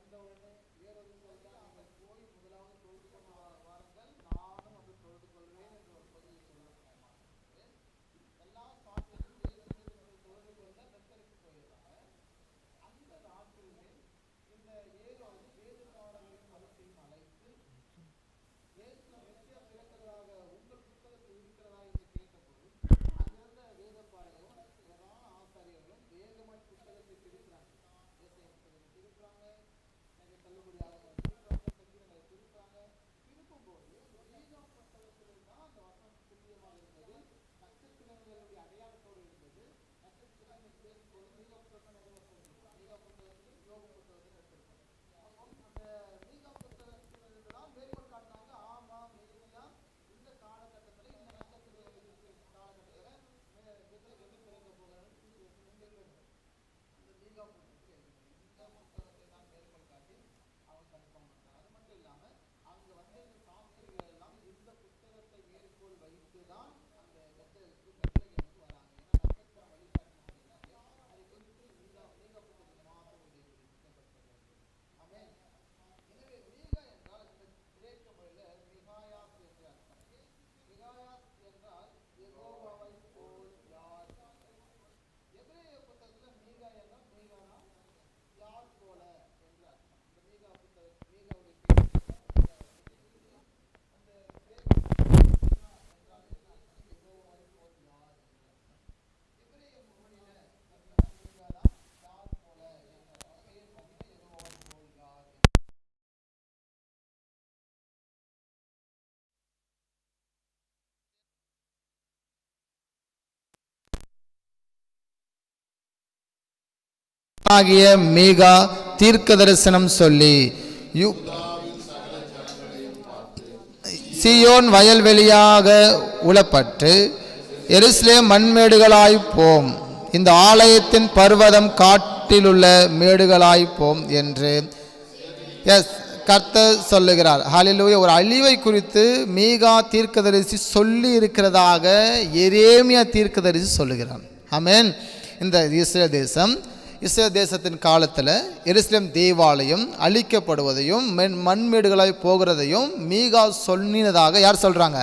வந்தவுடனே ஏரோது சொல்றான், நீங்கள் போய் முதலாவது தொழுது கொண்டு வாருங்கள், நானும் வந்து தொழுது கொள்வேன் என்று ஒரு பதிவு சொல்லுவாங்க. எல்லா சாப்பிட்டு தொழுது கொள்ள பெத்தருக்கு போயிடுறாங்க. அந்த நாட்டிலே இந்த ஏரோது வேதபாரகரின் வரிசையும் அழைத்து இயேசு மெசியா பிறக்கிறதாக உங்கள் புத்தகத்தில் இருக்கிறதா என்று கேட்டபோது அங்கிருந்த வேதபாரகரும் பிரதான ஆசாரியர்களும் வேகமாய் புத்தகத்தை திருப்புறாங்க. இயேசையா புத்தகத்தை திருப்புறாங்க, நிறைய தள்ளுபடியாக திருப்புறாங்க, சங்கீதங்களை திருப்புறாங்க. திருப்பும்போது மீகா புத்தகத்தில் தான் அந்த வசனம் துல்லியமாக இருந்தது, நட்சத்திரங்களுடைய அடையாளத்தோடு இருந்தது. நட்சத்திரங்கள் பேசும்போது மீகா புத்தகம் நிறைய வசனம் மீகா புத்தகத்திலும் யோக புத்தகத்திலும் எடுத்திருப்பாங்க. அப்போ அந்த மீகா புத்தகத்திலிருந்து தான் மேற்கோள் காட்டினாங்க. ஆமா, மெசியா இந்த காலகட்டத்தில் இந்த நட்சத்திரம் இருக்கிற காலகட்டத்தில் எதில் பிறக்க போகிறாரு அந்த மீகா புத்தகத்தை தான் மேற்கோள் காட்டி அவங்க கன்ஃபார்ம் பண்றாங்க. அது மட்டும் இல்லாம அங்க வந்து இந்த சாஸ்திரிகள் எல்லாம் இந்த புத்தகத்தை மேற்கோள் வைத்து தான் அந்த பெத்லகேமுக்கு வராங்க. ஏன்னா நட்சத்திரம் வழிகாட்டினாங்க. அதை குறித்து மீகா புத்தகத்தை மாத்திரம் உபயோகிக்கப்பட்டது. ஆமென். எனவே மீகா என்றால் இந்த கிரேக்க மொழியில மிகாயாஸ் என்று அர்த்தம். மிகாயாஸ் என்றால் யெகோவாவை போல் யார். எபிரேய புத்தகத்துல மீகா என்றால் மீகானா யார் போல என்று அர்த்தம். இந்த மீகா புத்தகம் மீகாவுடைய அந்த என்றால் என்ன அர்த்தம்? யெகோவாவை போல் யார் என்று அர்த்தம். எபிரேய மொழியில மீகானா யார் போல என்ற பெயர் பார்த்தீங்கன்னா யெகோவாவை போல் யார். ஆகிய மீகா தீர்க்க தரிசனம் சொல்லி சீயோன் வயல்வெளியாக உளப்பட்டு எருசலேம் மண்மேடுகளாய் போம், இந்த ஆலயத்தின் பர்வதம் காட்டிலுள்ள மேடுகளாய் போம் என்று கர்த்தர் சொல்லுகிறார். ஹல்லேலூயா. ஒரு அழிவை குறித்து மீகா தீர்க்கதரிசி சொல்லி இருக்கிறதாக எரேமியா தீர்க்கதரிசி சொல்லுகிறார். ஆமென். இந்த இஸ்ரேல் தேசத்தின் காலத்தில் எருசலேம் தேவாலயம் அழிக்கப்படுவதையும் மண்மேடுகளாய் போகிறதையும் மீகா சொன்னதாக யார் சொல்கிறாங்க?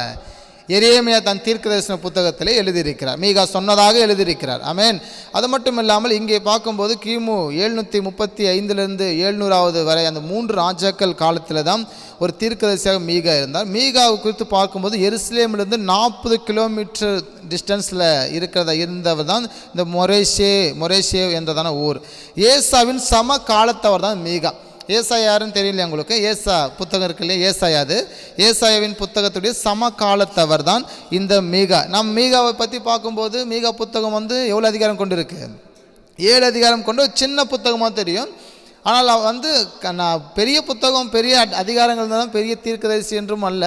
எரேமியா தன் தீர்க்கதரிசன புத்தகத்தில் எழுதியிருக்கிறார். மீகா சொன்னதாக எழுதியிருக்கிறார். ஆமென். அது மட்டும் இல்லாமல் இங்கே பார்க்கும்போது கிமு 735 700 வரை அந்த 3 ராஜாக்கள் காலத்தில் தான் ஒரு தீர்க்கதரிசியாக மீகா இருந்தார். மீகாவை குறித்து பார்க்கும்போது எருசலேமிலிருந்து 40 கிலோமீட்டர் டிஸ்டன்ஸில் இருந்தவர் தான் இந்த மொரேஷே என்றதான ஊர். ஏசாவின் சம காலத்தவர் தான் மீகா. ஏசா யாருன்னு தெரியல உங்களுக்கு? ஏசா புத்தகம் இருக்கு இல்லையா? ஏசாயாது ஏசாயாவின் புத்தகத்துடைய சம காலத்தவர் தான் இந்த மீகா. நம் மீகாவை பற்றி பார்க்கும்போது மீகா புத்தகம் வந்து எவ்வளோ அதிகாரம் கொண்டு இருக்கு? 7 அதிகாரம் கொண்டு சின்ன புத்தகமாக தெரியும். ஆனால் வந்து பெரிய புத்தகம் பெரிய அதிகாரங்கள் தான் பெரிய தீர்க்கதரிசி என்றும் அல்ல.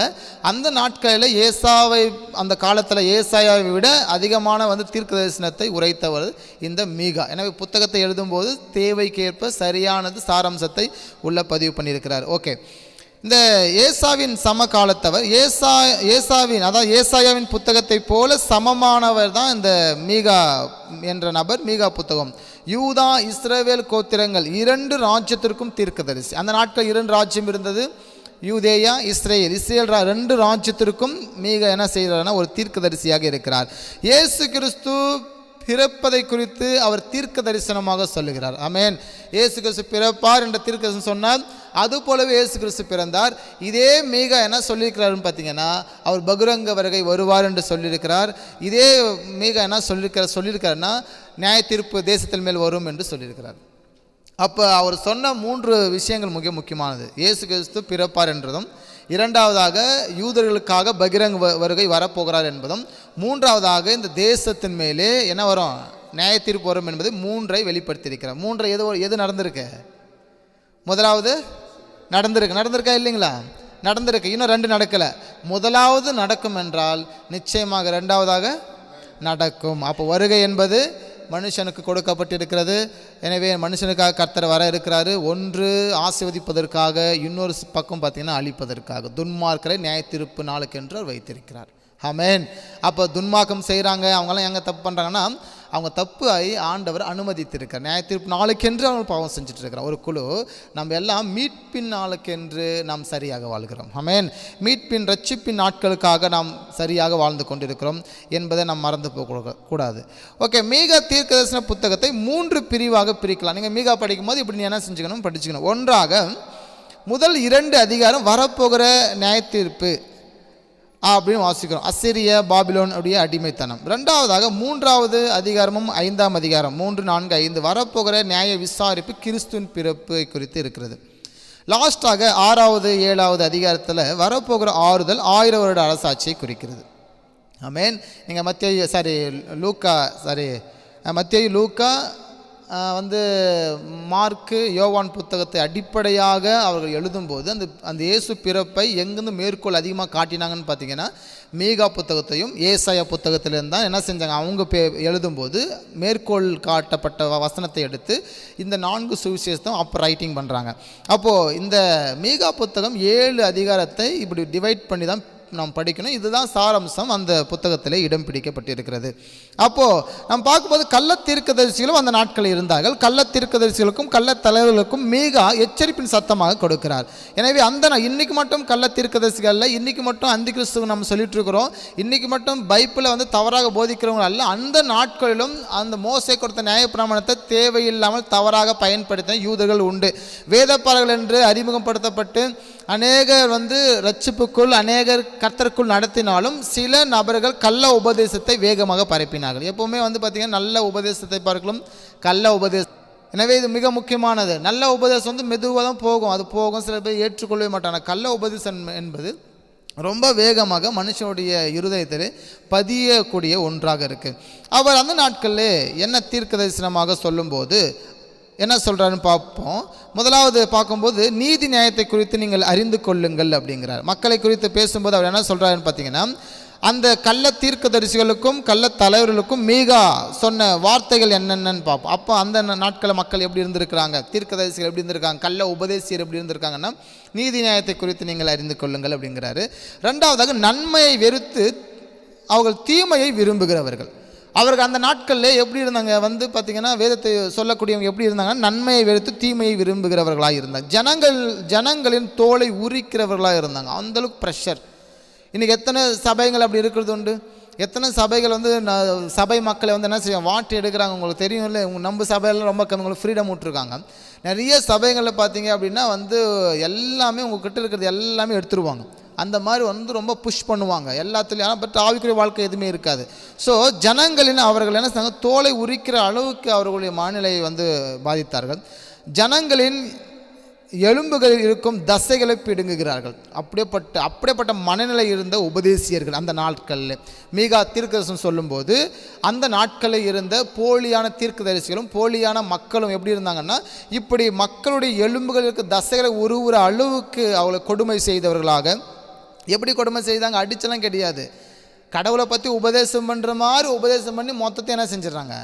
அந்த நாட்களில் ஏசாவை அந்த காலத்தில் ஏசாயாவை விட அதிகமான வந்து தீர்க்க தரிசனத்தை உரைத்தவர் இந்த மீகா. எனவே புத்தகத்தை எழுதும்போது தேவைக்கேற்ப சரியானது சாராம்சத்தை உள்ள பதிவு பண்ணியிருக்கிறார். ஓகே. இந்த ஏசாவின் சம காலத்தவர் ஏசாவின் அதாவது ஏசாயாவின் புத்தகத்தை போல சமமானவர் தான் இந்த மீகா என்ற நபர். மீகா புத்தகம் யூதா இஸ்ரவேல் கோத்திரங்கள் 2 ராஜ்யத்திற்கும் தீர்க்கதரிசி. அந்த நாட்கள் 2 ராஜ்யம் இருந்தது, யூதேயா இஸ்ரேல் 2 ராஜ்யத்திற்கும் மீகா என்ன செய்கிறார்னா ஒரு தீர்க்கதரிசியாக இருக்கிறார். இயேசு கிறிஸ்து பிறப்பதை குறித்து அவர் தீர்க்க தரிசனமாக சொல்லுகிறார். ஆமென். இயேசு கிறிஸ்து பிறப்பார் என்ற தீர்க்க தரிசனம் சொன்னார். அது போலவே இயேசு கிறிஸ்து பிறந்தார். இதே மீகா என்ன சொல்லியிருக்கிறாருன்னு பார்த்தீங்கன்னா அவர் பகுரங்க வருகை வருவார் என்று சொல்லியிருக்கிறார். இதே மீகா என்ன சொல்லியிருக்காருன்னா நியாய தீர்ப்பு தேசத்தின் மேல் வரும் என்று சொல்லியிருக்கிறார். அப்போ அவர் சொன்ன 3 விஷயங்கள் மிக முக்கியமானது. இயேசு கிறிஸ்து பிறப்பார் என்றதும், 2வதாக யூதர்களுக்காக பகிரங்க வருகை வரப்போகிறார் என்பதும், 3வதாக இந்த தேசத்தின் மேலே என்ன வரும்? நியாய தீர்ப்பு வரும் என்பதை 3ஐ வெளிப்படுத்தியிருக்கிறார். 3 எது நடந்திருக்கு? முதலாவது நடந்திருக்கா இல்லைங்களா? நடந்திருக்கு. இன்னும் 2 நடக்கலை. முதலாவது நடக்கும் என்றால் நிச்சயமாக 2வதாக நடக்கும். அப்போ வருகை என்பது மனுஷனுக்கு கொடுக்கப்பட்டிருக்கிறது. எனவே மனுஷனுக்காக கர்த்தர் வர இருக்கிறாரு. ஒன்று ஆசீர்வதிப்பதற்காக, இன்னொரு பக்கம் பார்த்தீங்கன்னா அழிப்பதற்காக. துன்மார்க்கரை நியாய தீர்ப்பு நாளுக்கென்று வைத்திருக்கிறார். ஆமென். அப்போ துன்மார்க்கம் செய்கிறாங்க, அவங்களாம் எங்கே தப்பு பண்ணுறாங்கன்னா, அவங்க தப்பு ஆண்டவர் அனுமதித்திருக்கார். நியாய தீர்ப்பு நாளுக்கென்று அவங்க பாவம் செஞ்சுட்டு இருக்கிறோம். ஒரு குழு நம்ம எல்லாம் மீட்பின் நாளுக்கென்று நாம் சரியாக வாழ்கிறோம். ஆமென். மீட்பின் ரட்சிப்பின் நாட்களுக்காக நாம் சரியாக வாழ்ந்து கொண்டிருக்கிறோம் என்பதை நாம் மறந்து போக கூடாது. ஓகே, மீகா தீர்க்கதரிசன புத்தகத்தை 3 பிரிவாக பிரிக்கலாம். நீங்கள் மீகா படிக்கும்போது இப்படி நீ என்ன செஞ்சுக்கணும், படிச்சுக்கணும். ஒன்றாக முதல் 2 அதிகாரம் வரப்போகிற நியாய தீர்ப்பு அப்படின்னு வாசிக்கிறோம். அசிரிய பாபிலோன் உடைய அடிமைத்தனம். ரெண்டாவதாக 3வது அதிகாரமும் 5ஆம் அதிகாரம் 3, 4, 5 வரப்போகிற நியாய விசாரிப்பு கிறிஸ்துவின் பிறப்பு குறித்து இருக்கிறது. லாஸ்டாக 6வது 7வது அதிகாரத்தில் வரப்போகிற ஆறுதல் 1000 வருட அரசாட்சியை குறிக்கிறது. ஆமென். நீங்கள் மத்தேயு லூக்கா மார்க்கு யோவான் புத்தகத்தை அடிப்படையாக அவர்கள் எழுதும்போது அந்த இயேசு பிறப்பை எங்கேருந்து மேற்கோள் அதிகமாக காட்டினாங்கன்னு பார்த்தீங்கன்னா, மீகா புத்தகத்தையும் ஏசாயா புத்தகத்திலேருந்து தான் என்ன செஞ்சாங்க, அவங்க எழுதும்போது மேற்கோள் காட்டப்பட்ட வசனத்தை எடுத்து இந்த 4 சுவிசேஷத்தை அப்போ ரைட்டிங் பண்ணுறாங்க. அப்போது இந்த மீகா புத்தகம் 7 அதிகாரத்தை இப்படி டிவைட் பண்ணி தான் நாம் படிக்கணும். இதுதான் சாராம்சம் அந்த புத்தகத்தில் இடம் பிடிக்கப்பட்டிருக்கிறது. அப்போது நாம் பார்க்கும்போது கள்ள தீர்க்கதரிசிகளும் அந்த நாட்களில் இருந்தார்கள். கள்ள தீர்க்கதரிசிகளுக்கும் கள்ள தலைவர்களுக்கும் மீகா எச்சரிப்பின் சத்தமாக கொடுக்கிறார். எனவே இன்னைக்கு மட்டும் கள்ள தீர்க்கதரிசிகள், இன்னைக்கு மட்டும் அந்தி கிறிஸ்துவ நம்ம சொல்லிட்டு இருக்கிறோம், இன்னைக்கு மட்டும் பைபிளை தவறாக போதிக்கிறவங்க அல்ல. அந்த நாட்களிலும் அந்த மோசே கொடுத்த நியாயப்பிரமாணத்தை தேவையில்லாமல் தவறாக பயன்படுத்த யூதர்கள் உண்டு. வேதப்பாரர்கள் என்று அறிமுகப்படுத்தப்பட்டு அநேகர் ரட்சிப்புக்குள் அநேகர் கர்த்தருக்குள் நடத்தினாலும் சில நபர்கள் கள்ள உபதேசத்தை வேகமாக பரப்பினார்கள். எப்போவுமே பார்த்திங்கன்னா நல்ல உபதேசத்தை பார்க்கலாம் கள்ள உபதேசம். எனவே இது மிக முக்கியமானது. நல்ல உபதேசம் மெதுவாக தான் போகும், அது போகும், சில பேர் ஏற்றுக்கொள்ளவே மாட்டாங்க. கள்ள உபதேசம் என்பது ரொம்ப வேகமாக மனுஷனுடைய இருதயத்தில் பதியக்கூடிய ஒன்றாக இருக்குது. அவர் அந்த நாட்களில் என்ன தீர்க்க தரிசனமாக சொல்லும்போது என்ன சொல்கிறாருன்னு பார்ப்போம். முதலாவது பார்க்கும்போது நீதி நியாயத்தை குறித்து நீங்கள் அறிந்து கொள்ளுங்கள் அப்படிங்கிறார். மக்களை குறித்து பேசும்போது அவர் என்ன சொல்கிறாருன்னு பார்த்தீங்கன்னா, அந்த கள்ள தீர்க்கதரிசிகளுக்கும் கள்ள தலைவர்களுக்கும் மீகா சொன்ன வார்த்தைகள் என்னென்னு பார்ப்போம். அப்போ அந்த நாட்களில் மக்கள் எப்படி இருந்திருக்கிறாங்க, தீர்க்கதரிசிகள் எப்படி இருந்திருக்காங்க, கள்ள உபதேசியர் எப்படி இருந்திருக்காங்கன்னா, நீதி நியாயத்தை குறித்து நீங்கள் அறிந்து கொள்ளுங்கள் அப்படிங்கிறாரு. ரெண்டாவதாக நன்மையை வெறுத்து அவர்கள் தீமையை விரும்புகிறவர்கள். அவர்கள் அந்த நாட்களில் எப்படி இருந்தாங்க பார்த்திங்கன்னா, வேதத்தை சொல்லக்கூடியவங்க எப்படி இருந்தாங்கன்னா, நன்மையை வெறுத்து தீமையை விரும்புகிறவர்களாக இருந்தாங்க. ஜனங்களின் தோலை உரிக்கிறவர்களாக இருந்தாங்க. அந்தளவுக்கு ப்ரெஷர். இன்றைக்கி எத்தனை சபைகள் அப்படி இருக்கிறது உண்டு. எத்தனை சபைகள் சபை மக்களை என்ன செய்யும், வாட்டி எடுக்கிறாங்க. உங்களுக்கு தெரியும் இல்லை, நம்ம சபையெல்லாம் ரொம்ப கம்மி, உங்களுக்கு ஃப்ரீடம் விட்டுருக்காங்க. நிறைய சபைகளில் பார்த்தீங்க அப்படின்னா எல்லாமே உங்கள்கிட்ட இருக்கிறது எல்லாமே எடுத்துருவாங்க. அந்த மாதிரி ரொம்ப புஷ் பண்ணுவாங்க எல்லாத்துலேயும். ஆனால் பட் ஆவிக்குரிய வாழ்க்கை எதுவுமே இருக்காது. ஸோ ஜனங்களின் அவர்கள் என்ன செய்வாங்க, தோலை உரிக்கிற அளவுக்கு அவர்களுடைய மனநிலையை பாதித்தார்கள். ஜனங்களின் எலும்புகளில் இருக்கும் தசைகளை பிடுங்குகிறார்கள். அப்படிப்பட்ட மனநிலை இருந்த உபதேசியர்கள் அந்த நாட்களில். மீகா தீர்க்கதரிசனம் சொல்லும்போது அந்த நாட்களில் இருந்த போலியான தீர்க்கதரிசிகளும் போலியான மக்களும் எப்படி இருந்தாங்கன்னா, இப்படி மக்களுடைய எலும்புகளுக்கு தசைகளை உருவுற அளவுக்கு அவளை கொடுமை செய்தவர்களாக. எப்படி கொடுமை செய்தாங்க, அடிச்செல்லாம் கிடையாது, கடவுளை பற்றி உபதேசம் பண்ணுற மாதிரி உபதேசம் பண்ணி மொத்தத்தையும் என்ன செஞ்சிடறாங்க,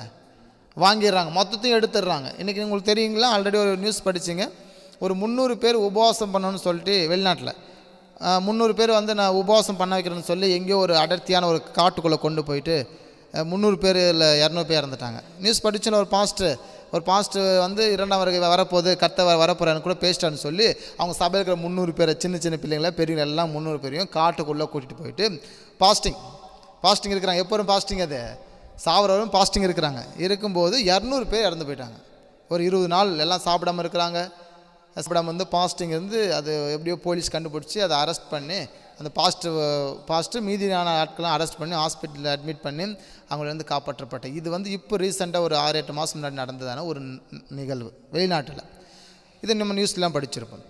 வாங்கிடுறாங்க, மொத்தத்தையும் எடுத்துடுறாங்க. இன்றைக்கி உங்களுக்கு தெரியுங்களா, ஆல்ரெடி ஒரு நியூஸ் படிச்சிங்க, ஒரு 300 பேர் உபவாசம் பண்ணணும்னு சொல்லிட்டு வெளிநாட்டில் 300 பேர் நான் உபவாசம் பண்ண வைக்கிறேன்னு சொல்லி எங்கேயோ ஒரு அடர்த்தியான ஒரு காட்டுக்குள்ளே கொண்டு போயிட்டு 300 பேர் இல்லை 200 பேர் இறந்துட்டாங்க. நியூஸ் படிச்சுன்னு ஒரு பாஸ்ட்டு 2ஆம் வருகை வரப்போகுது, வரப்போகிறான்னு கூட பேசிட்டான்னு சொல்லி அவங்க சபையில் இருக்கிற 300 பேரை, சின்ன பிள்ளைங்கள பெரியவங்க எல்லாம் 300 பேரையும் காட்டுக்குள்ளே கூட்டிகிட்டு போயிட்டு பாஸ்டிங் இருக்கிறாங்க. எப்போதும் பாஸ்டிங், அது சாவரவரும் பாஸ்டிங் இருக்கும்போது 200 பேர் இறந்து போயிட்டாங்க. ஒரு 20 நாள் எல்லாம் சாப்பிடாமல் இருக்கிறாங்க. சாப்பிடாம பாஸ்டிங் அது எப்படியோ போலீஸ் கண்டுபிடிச்சி அதை அரெஸ்ட் பண்ணி அந்த பாஸ்ட்டு மீதியான ஆட்கள்லாம் அரெஸ்ட் பண்ணி ஹாஸ்பிட்டலில் அட்மிட் பண்ணி அவங்கள காப்பாற்றப்பட்டேன். இது இப்போ ரீசெண்டாக ஒரு 6-8 மாதம் முன்னாடி நடந்ததான ஒரு நிகழ்வு வெளிநாட்டில். இது நம்ம நியூஸ்லாம் படிச்சிருப்போம்.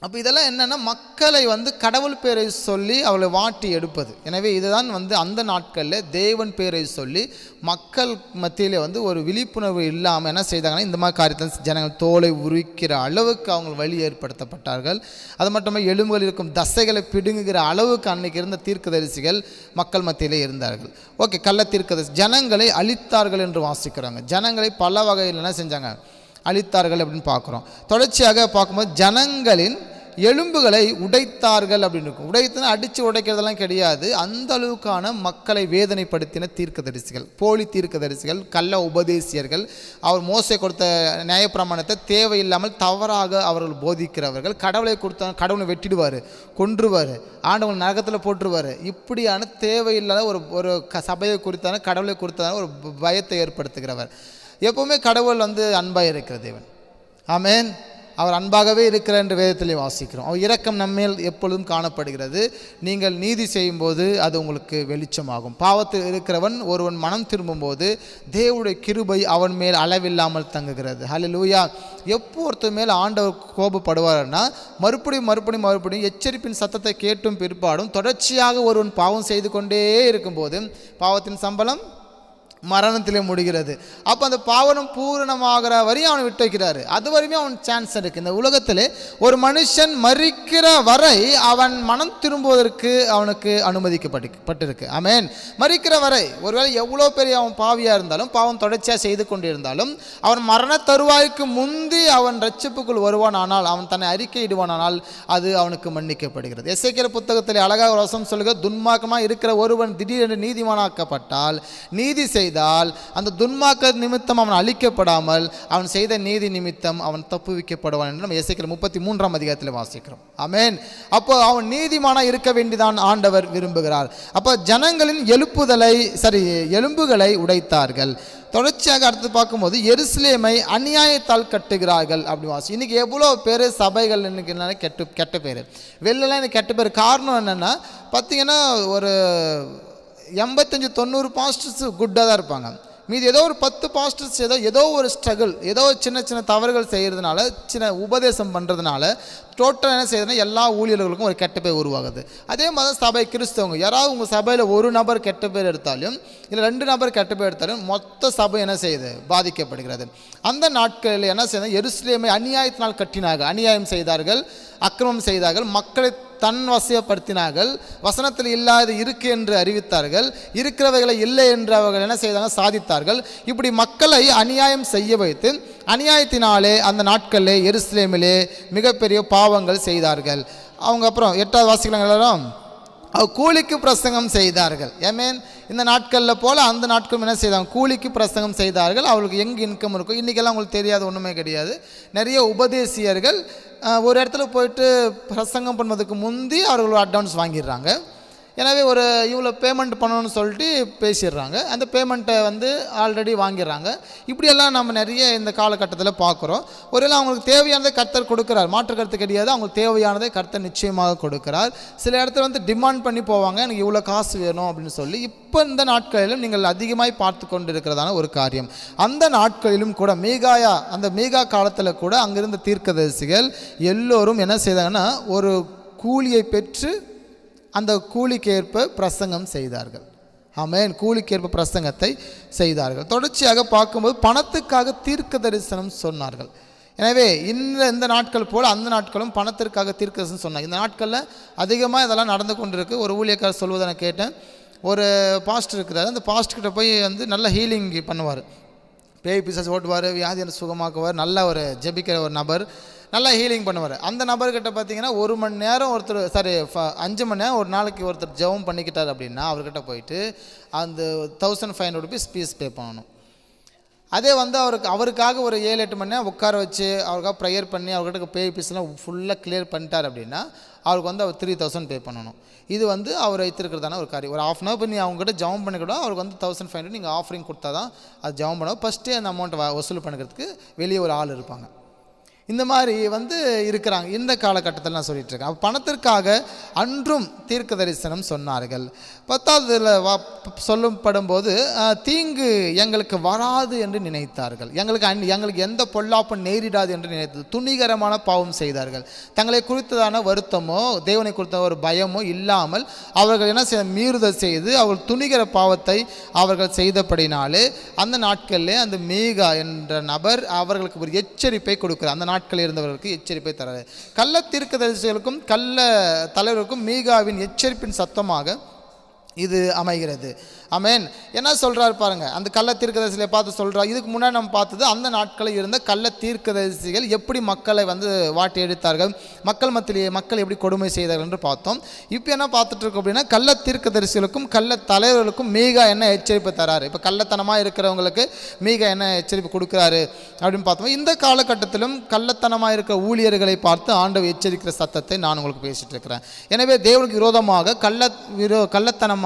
அப்போ இதெல்லாம் என்னென்னா, மக்களை கடவுள் பேரை சொல்லி அவளை வாட்டி எடுப்பது. எனவே இதுதான் அந்த நாட்களில் தேவன் பேரை சொல்லி மக்கள் மத்தியில் ஒரு விழிப்புணர்வு இல்லாமல் என்ன செய்தாங்கன்னா, இந்த மாதிரி காரியத்தில் ஜனங்கள் தோலை உரிக்கிற அளவுக்கு அவங்க வழி ஏற்படுத்தப்பட்டார்கள். அது மட்டுமே எலும்புகள் இருக்கும் தசைகளை பிடுங்குகிற அளவுக்கு அன்றைக்கி இருந்த தீர்க்கதரிசிகள் மக்கள் மத்தியிலே இருந்தார்கள். ஓகே, கள்ள தீர்க்கதரிசி ஜனங்களை அழித்தார்கள் என்று வாசிக்கிறாங்க. ஜனங்களை பல வகையில் என்ன செஞ்சாங்க, அழித்தார்கள் அப்படின்னு பார்க்குறோம். தொடர்ச்சியாக பார்க்கும்போது ஜனங்களின் எலும்புகளை உடைத்தார்கள் அப்படின்னு இருக்கும். உடைத்துனா அடித்து உடைக்கிறதெல்லாம் கிடையாது. அந்த அளவுக்கான மக்களை வேதனைப்படுத்தின தீர்க்கதரிசிகள், போலி தீர்க்கதரிசிகள், கள்ள உபதேசியர்கள், அவர் மோசே கொடுத்த நியாயப்பிரமாணத்தை தேவையில்லாமல் தவறாக அவர்கள் போதிக்கிறவர்கள், கடவுளை கொடுத்த கடவுளை வெட்டிடுவார், கொன்றுவார், ஆண்டவன் நரகத்தில் போட்டுருவார், இப்படியான தேவையில்லாத ஒரு சபையை குறித்தான கடவுளை குறித்தான ஒரு பயத்தை ஏற்படுத்துகிறவர். எப்போவுமே கடவுள் அன்பாக இருக்கிற தேவன். ஆமென். அவர் அன்பாகவே இருக்கிறார் என்று வேதத்திலே வாசிக்கிறோம். அவர் இரக்கம் நம்மேல் எப்பொழுதும் காணப்படுகிறது. நீங்கள் நீதி செய்யும்போது அது உங்களுக்கு வெளிச்சமாகும். பாவத்தில் இருக்கிறவன் ஒருவன் மனம் திரும்பும்போது தேவனுடைய கிருபை அவன் மேல் அளவில்லாமல் தங்குகிறது. ஹல்லேலூயா. எப்போ ஒருத்தர் மேல் ஆண்டவர் கோபப்படுவார்னா மறுபடியும் எச்சரிப்பின் சத்தத்தை கேட்டும் பிற்பாடும் தொடர்ச்சியாக ஒருவன் பாவம் செய்து கொண்டே இருக்கும்போது பாவத்தின் சம்பளம் மரணத்திலே முடிகிறது. அப்போ அந்த பாவனம் பூரணமாகிற வரையும் அவனை விட்டு வைக்கிறாரு. அது வரையுமே அவன் சான்ஸ் இருக்குது. இந்த உலகத்திலே ஒரு மனுஷன் மரிக்கிற வரை அவன் மனம் திரும்புவதற்கு அவனுக்கு அனுமதிக்கப்பட்டிருக்கு. ஆமென். மரிக்கிற வரை ஒருவேளை எவ்வளோ பெரிய அவன் பாவியாக இருந்தாலும், பாவம் தொடர்ச்சியாக செய்து கொண்டிருந்தாலும், அவன் மரண தருவாய்க்கு முந்தி அவன் ரட்சிப்புக்குள் வருவானானால், அவன் தன்னை அறிக்கையிடுவானால் அது அவனுக்கு மன்னிக்கப்படுகிறது. எசேக்கியேல் புத்தகத்தில் அழகாக ஒரு வசனம் சொல்லுங்க, துன்மார்க்கமாக இருக்கிற ஒருவன் திடீரென்று நீதிமானாக்கப்பட்டால், நீதி செய்தால் அந்த துன்மார்க்க நிமித்தம் அவன் அழிக்கப்படாமல் அவன் செய்த நீதி நிமித்தம் அவன் தப்புவிக்கப்படுவான் என்று நம்ம எசேக்கியேல் 33ஆம் அதிகாரத்தில் வாசிக்கிறோம். ஆமென். அப்போ அவன் நீதிமானா இருக்க வேண்டிதான் ஆண்டவர் விரும்புகிறார். அப்போ ஜனங்களின் எலும்புகளை உடைத்தார்கள். தொடர்ச்சியாக அடுத்து பார்க்கும்போது எருசலேமை அநியாயத்தால் கட்டுகிறார்கள் அப்படி வாசி. இன்றைக்கி எவ்வளோ பேர் சபைகள் இன்னைக்கு கெட்ட பேர், வெளிலலாம் எனக்கு கெட்ட பேர். காரணம் என்னென்னா பார்த்தீங்கன்னா ஒரு 85-90 பாஸ்டர்ஸ் குட்டாக தான் இருப்பாங்க. மீது ஏதோ ஒரு 10 பாஸ்டர்ஸ் ஏதோ ஒரு ஸ்ட்ரகிள், ஏதோ சின்ன தவறுகள் செய்கிறதுனால, சின்ன உபதேசம் பண்ணுறதுனால டோட்டலாக என்ன செய்யுதுன்னா எல்லா ஊழியர்களுக்கும் ஒரு கெட்ட பேர் உருவாகுது. அதே மாதிரி சபை கிறிஸ்தவங்க யாராவது உங்கள் சபையில் ஒரு நபர் கெட்ட பேர் எடுத்தாலும், இல்லை 2 நபர் கெட்ட பேர் எடுத்தாலும் மொத்த சபை என்ன செய்யுது? பாதிக்கப்படுகிறது. அந்த நாட்களில் என்ன செய்யணும்? எருசலேமை அநியாயத்தினால் கட்டினார்கள், அநியாயம் செய்தார்கள், அக்கிரமம் செய்தார்கள், மக்களை தன் வசியப்படுத்தினார்கள், வசனத்தில் இல்லாது இருக்கு என்று அறிவித்தார்கள், இருக்கிறவைகளை இல்லை என்று அவர்கள் என்ன செய்தாங்க? சாதித்தார்கள். இப்படி மக்களை அநியாயம் செய்ய வைத்து அநியாயத்தினாலே அந்த நாட்களில் எருசலேமிலே மிகப்பெரிய பாவங்கள் செய்தார்கள். அவங்க அப்புறம் 8வது வாசிக்கலாம் எல்லாரும், கூலிக்கு பிரசங்கம் செய்தார்கள். ஆமென். இந்த நாட்களில் போல் அந்த நாட்களும் என்ன செய்தாங்க? கூலிக்கு பிரசங்கம் செய்தார்கள். அவங்களுக்கு எங்கே இன்கம் இருக்கும்? இன்றைக்கெல்லாம் அவங்களுக்கு தெரியாத ஒன்றுமே கிடையாது. நிறைய உபதேசியர்கள் ஒரு இடத்துல போயிட்டு பிரசங்கம் பண்ணுவதுக்கு முந்தி அவர்கள் அட்வான்ஸ் வாங்கிடுறாங்க. எனவே ஒரு இவ்வளோ பேமெண்ட் பண்ணணும்னு சொல்லிட்டு பேசிடுறாங்க. அந்த பேமெண்ட்டை ஆல்ரெடி வாங்கிடுறாங்க. இப்படியெல்லாம் நம்ம நிறைய இந்த காலகட்டத்தில் பார்க்குறோம். ஒருவேளை அவங்களுக்கு தேவையானதை கர்த்தர் கொடுக்குறார், மாற்று கருத்து கிடையாது. அவங்களுக்கு தேவையானதை கர்த்தர் நிச்சயமாக கொடுக்குறார். சில இடத்துல டிமாண்ட் பண்ணி போவாங்க, எனக்கு இவ்வளோ காசு வேணும் அப்படின்னு சொல்லி. இப்போ இந்த நாட்களிலும் நீங்கள் அதிகமாய் பார்த்து கொண்டு இருக்கிறதான ஒரு காரியம். அந்த நாட்களிலும் கூட அந்த மீகா காலத்தில் கூட அங்கிருந்த தீர்க்கதரிசிகள் எல்லோரும் என்ன செய்தாங்கன்னா ஒரு கூலியை பெற்று அந்த கூலிக்கேற்ப பிரசங்கம் செய்தார்கள். ஆமென். கூலிக்கேற்ப பிரசங்கத்தை செய்தார்கள். தொடர்ச்சியாக பார்க்கும்போது பணத்துக்காக தீர்க்க தரிசனம் சொன்னார்கள். எனவே இந்த நாட்கள் போல் அந்த நாட்களும் பணத்திற்காக தீர்க்க தரிசனம் சொன்னாங்க. இந்த நாட்களில் அதிகமாக இதெல்லாம் நடந்து கொண்டிருக்கு. ஒரு ஊழியக்காரர் சொல்வதை நான் கேட்டேன். ஒரு பாஸ்டர் இருக்கிறார். அந்த பாஸ்டர்கிட்ட போய் நல்ல ஹீலிங் பண்ணுவார், பேய் பிசாசு ஓட்டுவார், வியாதியை சுகமாக்குவார், நல்ல ஒரு ஜெபிக்கிற ஒரு நபர், நல்லா ஹீலிங் பண்ணுவார். அந்த நபர்கிட்ட பார்த்தீங்கன்னா 1 மணி நேரம் 5 மணி நேரம் ஒரு நாளைக்கு ஒருத்தர் ஜெபம் பண்ணிக்கிட்டார் அப்படின்னா அவர்கிட்ட போயிட்டு அந்த 1500 rupees ஃபீஸ் பே பண்ணணும். அதே அவருக்காக ஒரு 7-8 மணி நேரம் உட்கார வச்சு அவருக்காக ப்ரேயர் பண்ணி அவர்கிட்ட பேய் பீஸ்லாம் ஃபுல்லாக கிளியர் பண்ணிட்டார் அப்படின்னா அவருக்கு அவர் 3000 பே பண்ணணும். இது அவர் வைத்திருக்கிறதான ஒரு காரியம். ஒரு 1/2 hour பண்ணி அவங்ககிட்ட ஜெபம் பண்ணிக்கூட அவருக்கு 1500 நீங்கள் ஆஃபரிங் கொடுத்தா தான் அது ஜெபம் பண்ணுவோம். ஃபஸ்ட்டே அந்த அமௌண்ட்டை வசூல் பண்ணிக்கிறதுக்கு வெளியே ஒரு ஆள் இருப்பாங்க. இந்த மாதிரி இருக்கிறாங்க இந்த காலகட்டத்தில். நான் சொல்லிட்டு இருக்கேன். பணத்திற்காக அன்றும் தீர்க்க தரிசனம் சொன்னார்கள். 10வது சொல்லப்படும் போது தீங்கு எங்களுக்கு வராது என்று நினைத்தார்கள். எங்களுக்கு எந்த பொல்லாப்பும் நேரிடாது என்று நினைத்தது. துணிகரமான பாவம் செய்தார்கள். தங்களை குறித்ததான வருத்தமோ தேவனை குறித்த ஒரு பயமோ இல்லாமல் அவர்கள் என்ன செய்ய மீறுதல் செய்து அவர்கள் துணிகர பாவத்தை அவர்கள் செய்தபடினாலே அந்த நாட்களிலே அந்த மீகா என்ற நபர் அவர்களுக்கு ஒரு எச்சரிப்பை கொடுக்கிறார். அந்த நாட்களில் இருந்தவர்களுக்கு எச்சரிப்பை தராது. கள்ள தீர்க்கதரிசிகளுக்கும் கள்ள தலைவருக்கும் மீகாவின் எச்சரிப்பின் சத்தமாக இது அமைகிறது. ஆமென். என்ன சொல்றாரு பாருங்க, அந்த கள்ள தீர்க்கதரிசிகளை பார்த்து சொல்றார். இதுக்கு முன்னாடி நம்ம பார்த்தது அந்த நாட்களில் இருந்த கள்ள தீர்க்கதரிசிகள் எப்படி மக்களை வாட்டி எடுத்தார்கள், மக்கள் மத்தியிலேயே மக்கள் எப்படி கொடுமை செய்தார்கள் என்று பார்த்தோம். இப்போ என்ன பார்த்துட்டு இருக்கோம் அப்படின்னா, கள்ள தீர்க்கதரிசிகளுக்கும் கள்ள தலைவர்களுக்கும் மீகா என்ன எச்சரிப்பு தராரு. இப்போ கள்ளத்தனமாக இருக்கிறவங்களுக்கு மீகா என்ன எச்சரிப்பு கொடுக்குறாரு அப்படின்னு பார்த்தோம். இந்த காலகட்டத்திலும் கள்ளத்தனமாக இருக்கிற ஊழியர்களை பார்த்து ஆண்டவர் எச்சரிக்கிற சத்தத்தை நான் உங்களுக்கு பேசிட்டு இருக்கிறேன். எனவே தேவனுக்கு விரோதமாக கள்ளத்தனமாக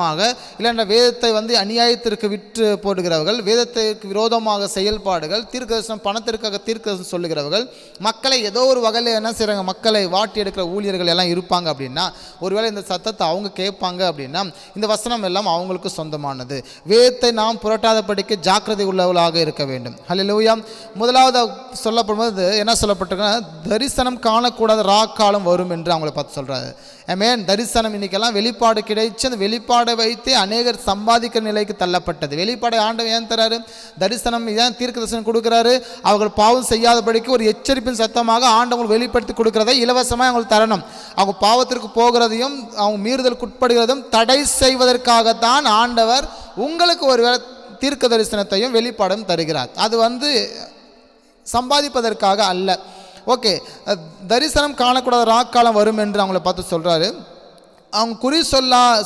இல்லைன்னா வேதத்தை அநியாயத்திற்கு விற்று போடுகிறவர்கள், வேதத்திற்கு விரோதமாக செயல்பாடுகள், தீர்க்கதரிசனம் பணத்திற்காக தீர்க்கதரிசனம் சொல்லுகிறவர்கள், மக்களை ஏதோ ஒரு வகையில் என்ன செய்கிறாங்க, மக்களை வாட்டி எடுக்கிற ஊழியர்கள் எல்லாம் இருப்பாங்க அப்படின்னா, ஒருவேளை இந்த சத்தத்தை அவங்க கேட்பாங்க அப்படின்னா இந்த வசனம் எல்லாம் அவங்களுக்கு சொந்தமானது. வேதத்தை நாம் புரட்டாதபடிக்கு ஜாக்கிரதை உள்ளவர்களாக இருக்க வேண்டும். ஹல்லேலூயா. முதலாவது சொல்லப்படும்போது என்ன சொல்லப்பட்டிருக்குன்னா, தரிசனம் காணக்கூடாத ராக்காலம் வரும் என்று அவங்களை பார்த்து சொல்கிறாரு. ஆமென். தரிசனம் இன்னைக்கெல்லாம் வெளிப்பாடு கிடைச்சி அந்த வெளிப்பாடை வைத்து அநேகர் சம்பாதிக்கிற நிலைக்கு தள்ளப்பட்டது. வெளிப்பாடை ஆண்டவன் ஏன் தராரு? தரிசனம் ஏன் தீர்க்க தரிசனம் கொடுக்குறாரு? அவர்கள் பாவம் செய்யாதபடிக்கு ஒரு எச்சரிப்பின் சத்தமாக ஆண்டவங்க வெளிப்படுத்தி கொடுக்கிறதை இலவசமாக அவங்களுக்கு தரணும். அவங்க பாவத்திற்கு போகிறதையும் அவங்க மீறுதலுக்கு உட்படுகிறதும் தடை செய்வதற்காகத்தான் ஆண்டவர் உங்களுக்கு ஒரு தீர்க்க தரிசனத்தையும் வெளிப்பாடும் தருகிறார். அது சம்பாதிப்பதற்காக அல்ல. ஓகே, தரிசனம் காணக்கூடாத ராக்காலம் வரும் என்று அவங்கள பார்த்து சொல்கிறாரு. அவங்க குறி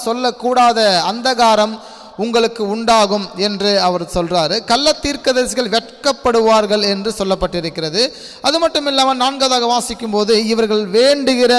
சொல்லக்கூடாத அந்தகாரம் உங்களுக்கு உண்டாகும் என்று அவர் சொல்கிறாரு. கள்ள தீர்க்கதரிசிகள் வெட்கப்படுவார்கள் என்று சொல்லப்பட்டிருக்கிறது. அது மட்டும் இல்லாமல் 4வது வாசிக்கும் போது, இவர்கள் வேண்டுகிற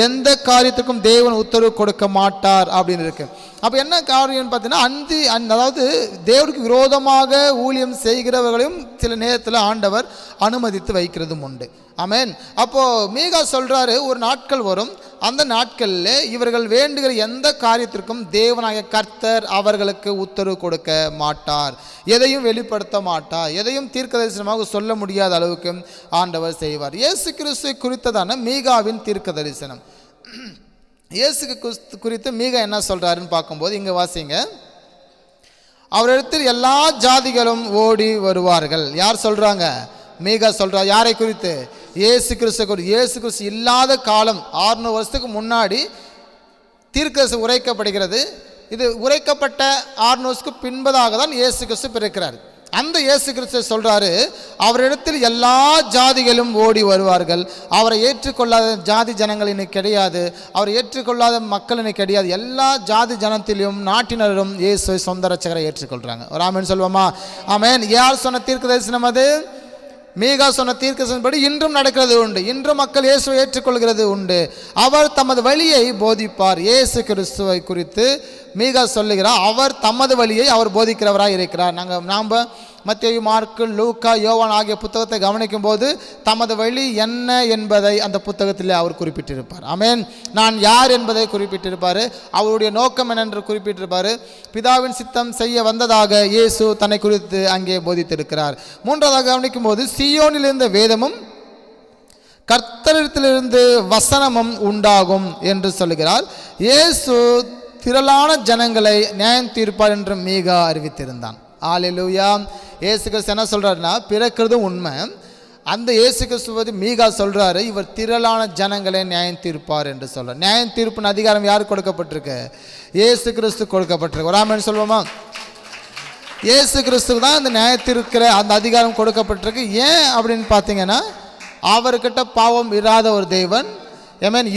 எந்த காரியத்துக்கும் தேவன் உத்தரவு கொடுக்க மாட்டார் அப்படின்னு இருக்கு. அப்போ என்ன காரியம்னு பார்த்தீங்கன்னா, அதாவது தேவனுக்கு விரோதமாக ஊழியம் செய்கிறவர்களையும் சில நேரத்தில் ஆண்டவர் அனுமதித்து வைக்கிறதும் உண்டு. ஆமென். அப்போது மீகா சொல்கிறாரு, ஒரு நாட்கள் வரும், அந்த நாட்களில் இவர்கள் வேண்டுகிற எந்த காரியத்திற்கும் தேவனாகிய கர்த்தர் அவர்களுக்கு உத்தரவு கொடுக்க மாட்டார், எதையும் வெளிப்படுத்த மாட்டார், எதையும் தீர்க்கதரிசனமாக சொல்ல முடியாத அளவுக்கு ஆண்டவர் செய்வார். இயேசு கிறிஸ்துவை குறித்ததான மீகாவின் தீர்க்க தரிசனம். இயேசு கிறிஸ்து குறித்து மீகா என்ன சொல்கிறாருன்னு பார்க்கும்போது, இங்கே வாசிங்க, அவரிடத்தில் எல்லா ஜாதிகளும் ஓடி வருவார்கள். யார் சொல்கிறாங்க? மீகா சொல்கிறார். யாரை குறித்து? இயேசு கிறிஸ்து குறித்து. இயேசு கிறிஸ்து இல்லாத காலம் 600 வருஷத்துக்கு முன்னாடி தீர்க்கதரிசனம் உரைக்கப்படுகிறது. இது உரைக்கப்பட்ட 600 வருஷத்துக்கு பின்பதாக தான் இயேசு கிறிஸ்து பிறக்கிறார். அந்த இயேசு கிறிஸ்து சொல்கிறாரு, அவரிடத்தில் எல்லா ஜாதிகளும் ஓடி வருவார்கள். அவரை ஏற்றுக்கொள்ளாத ஜாதி ஜனங்கள் இன்னைக்கு கிடையாது, அவரை ஏற்றுக்கொள்ளாத மக்கள் இன்னைக்கு கிடையாது. எல்லா ஜாதி ஜனத்திலும் நாட்டினரும் இயேசுவை சொந்த ரட்சகரை ஏற்றுக்கொள்கிறாங்க. ஒரு ஆமென் சொல்லுவோமா? ஆமென். யார் சொன்ன தீர்க்க தரிசனம் அது? மீகா சொன்ன தீர்க்கதரிசனப்படி இன்றும் நடக்கிறது உண்டு. இன்றும் மக்கள் இயேசுவை ஏற்றுக்கொள்கிறது உண்டு. அவர் தமது வழியை போதிப்பார். இயேசு கிறிஸ்துவை குறித்து மீகா சொல்லுகிறார், அவர் தமது வழியை அவர் போதிக்கிறவராக இருக்கிறார். நாம் மத்தேயு, மார்க்கு, லூக்கா, யோவான் ஆகிய புத்தகத்தை கவனிக்கும் போது தமது வழி என்ன என்பதை அந்த புத்தகத்தில் அவர் குறிப்பிட்டிருப்பார். ஆமென். நான் யார் என்பதை குறிப்பிட்டிருப்பார். அவருடைய நோக்கம் என்னென்று குறிப்பிட்டிருப்பார். பிதாவின் சித்தம் செய்ய வந்ததாக இயேசு தன்னை குறித்து அங்கே போதித்திருக்கிறார். 3வது கவனிக்கும் போது, சீயோனிலிருந்த வேதமும் கர்த்தரிடத்திலிருந்து வசனமும் உண்டாகும் என்று சொல்லுகிறார். இயேசு திரளான ஜனங்களை நியாயம் தீர்ப்பார் என்று மீகா அறிவித்திருந்தான். ஹல்லேலூயா. இயேசு கிறிஸ்து என்ன சொல்கிறாருன்னா, பிறக்கிறது உண்மை. அந்த இயேசு கிறிஸ்து மீகா சொல்கிறாரு, இவர் திரளான ஜனங்களை நியாயம் தீர்ப்பார் என்று சொல்கிறார். நியாயம் தீர்ப்பின் அதிகாரம் யாருக்கு கொடுக்கப்பட்டிருக்கு? இயேசு கிறிஸ்து கொடுக்கப்பட்டிருக்கு. ஒரு ஆமென் சொல்லுவோமா? இயேசு கிறிஸ்துக்கு தான் அந்த நியாயத்திருக்கிற அந்த அதிகாரம் கொடுக்கப்பட்டிருக்கு. ஏன் அப்படின்னு பார்த்தீங்கன்னா, அவர்கிட்ட பாவம் இராத ஒரு தேவன்,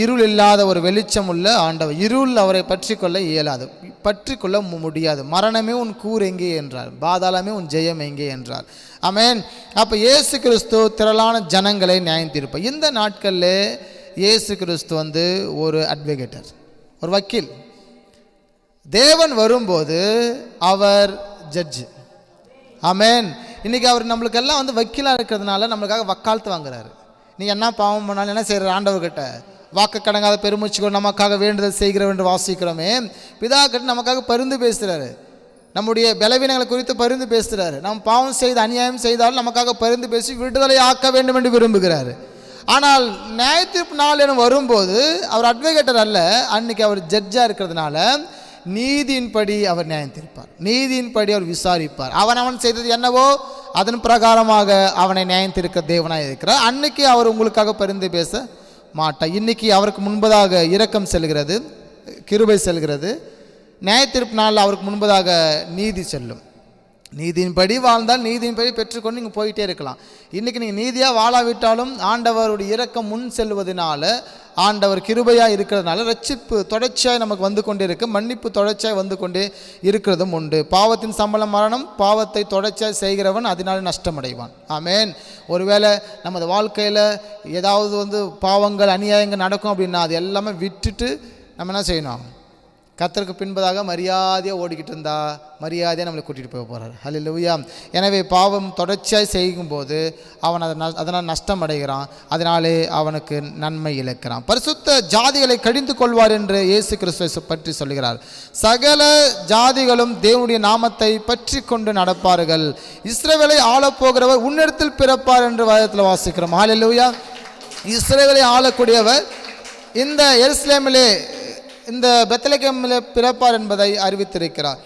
இருள் இல்லாத ஒரு வெளிச்சம் உள்ள ஆண்டவர். இருள் அவரை பற்றி கொள்ள இயலாது, பற்றி கொள்ள முடியாது. மரணமே உன் கூர் எங்கே என்றார், பாதாளமே உன் ஜெயம் எங்கே என்றார். ஆமென். அப்போ இயேசு கிறிஸ்து திரளான ஜனங்களை நியாயம் தீர்ப்பார். இந்த நாட்களில் இயேசு கிறிஸ்து ஒரு அட்வொகேட்டர், ஒரு வக்கீல். தேவன் வரும்போது அவர் ஜட்ஜு. ஆமென். இன்றைக்கி அவர் நம்மளுக்கெல்லாம் வக்கீலாக இருக்கிறதுனால நம்மளுக்காக வக்காலத்து வாங்குறாரு. நீ என்ன பாவம் பண்ணாலும் என்ன செய்கிற? ஆண்டவர்கிட்ட வாக்கு கடங்காத பெருமூச்சுகள் நமக்காக வேண்டுதல் செய்கிறோம் என்று வாசிக்கிறோமே. பிதா கிட்ட நமக்காக பரிந்து பேசுகிறாரு. நம்முடைய பலவீனங்களை குறித்து பரிந்து பேசுகிறாரு. நாம் பாவம் செய்து அநியாயம் செய்தாலும் நமக்காக பரிந்து பேசி விடுதலை ஆக்க வேண்டும் என்று விரும்புகிறாரு. ஆனால் நியாயத்தீர்ப்பு நாள் என வரும்போது அவர் அட்வொகேட்டர் அல்ல, அன்னைக்கு அவர் ஜட்ஜாக இருக்கிறதுனால நீதியின்படி அவர் நியாயம் தீர்ப்பார். நீதியின்படி அவர் விசாரிப்பார். அவன் செய்தது என்னவோ அதன் பிரகாரமாக அவனை நியாயம் தீர்க்க தேவனாக இருக்கிறார். அன்னைக்கு அவர் உங்களுக்காக பரிந்து பேச மாட்டார். இன்னைக்கு அவருக்கு முன்பதாக இரக்கம் செல்கிறது, கிருபை செல்கிறது, நியாய தீர்ப்பு நாளில் அவருக்கு முன்பதாக நீதி செல்லும். நீதியின்படி வாழ்ந்தால் நீதியின்படி பெற்றுக்கொண்டு நீங்கள் போயிட்டே இருக்கலாம். இன்றைக்கி நீங்கள் நீதியாக வாழாவிட்டாலும் ஆண்டவருடைய இரக்கம் முன் செல்வதனால, ஆண்டவர் கிருபையாக இருக்கிறதுனால ரட்சிப்பு தொடர்ச்சியாக நமக்கு வந்து கொண்டே இருக்குது, மன்னிப்பு தொடர்ச்சியாக வந்து கொண்டே இருக்கிறதும் உண்டு. பாவத்தின் சம்பளம் மரணம், பாவத்தை தொடர்ச்சியாக செய்கிறவன் அதனால நஷ்டமடைவான். ஆமேன். ஒருவேளை நமது வாழ்க்கையில் ஏதாவது பாவங்கள் அநியாயங்கள் நடக்கும் அப்படின்னா அது எல்லாமே விட்டுட்டு நம்ம என்ன செய்யணும்? கர்த்தருக்கு பின்பதாக மரியாதையாக ஓடிக்கிட்டு இருந்தா மரியாதையாக நம்மளை கூட்டிகிட்டு போக போகிறார். ஹல்லேலூயா. எனவே பாவம் தொடர்ச்சியாக செய்யும்போது அவன் அதனால் நஷ்டம் அடைகிறான், அதனாலே அவனுக்கு நன்மை இழக்கிறான். பரிசுத்த ஜாதிகளை கடிந்து கொள்வார் என்று இயேசு கிறிஸ்துவை பற்றி சொல்கிறார். சகல ஜாதிகளும் தேவனுடைய நாமத்தை பற்றி கொண்டு நடப்பார்கள், இஸ்ரவேலை ஆளப்போகிறவர் உன்னிடத்தில் பிறப்பார் என்று வேதத்தில் வாசிக்கிறோம். ஹல்லேலூயா. இஸ்ரவேலை ஆளக்கூடியவர் இந்த எருசலேமிலே, இந்த பெத்லகேமில் பிறப்பார் என்பதை அறிவித்திருக்கிறார்.